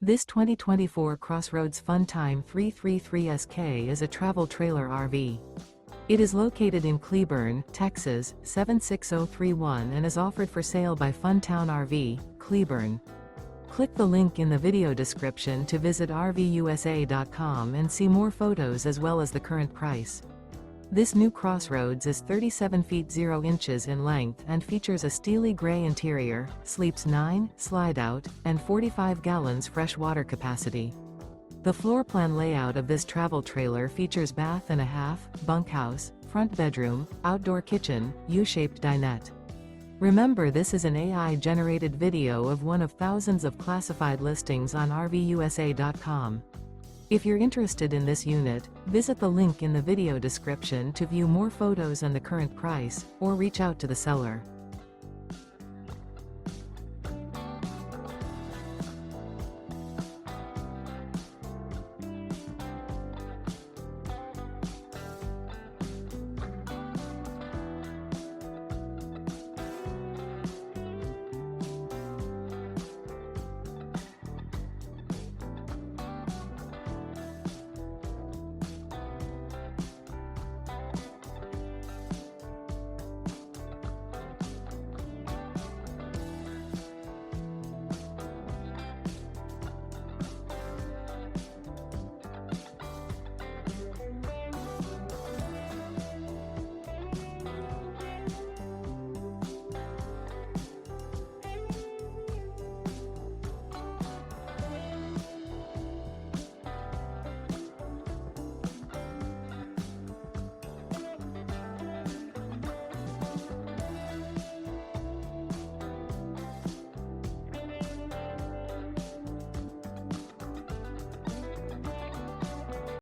This 2024 CrossRoads Fun Time 333SK is a travel trailer RV. It is located in Cleburne, Texas, 76031 and is offered for sale by Funtown RV, Cleburne. Click the link in the video description to visit RVUSA.com and see more photos as well as the current price. This new CrossRoads is 37 feet 0 inches in length and features a steely gray interior, sleeps 9, slide-out, and 45 gallons fresh water capacity. The floor plan layout of this travel trailer features bath and a half, bunkhouse, front bedroom, outdoor kitchen, U-shaped dinette. Remember, this is an AI-generated video of one of thousands of classified listings on RVUSA.com. If you're interested in this unit, visit the link in the video description to view more photos and the current price, or reach out to the seller.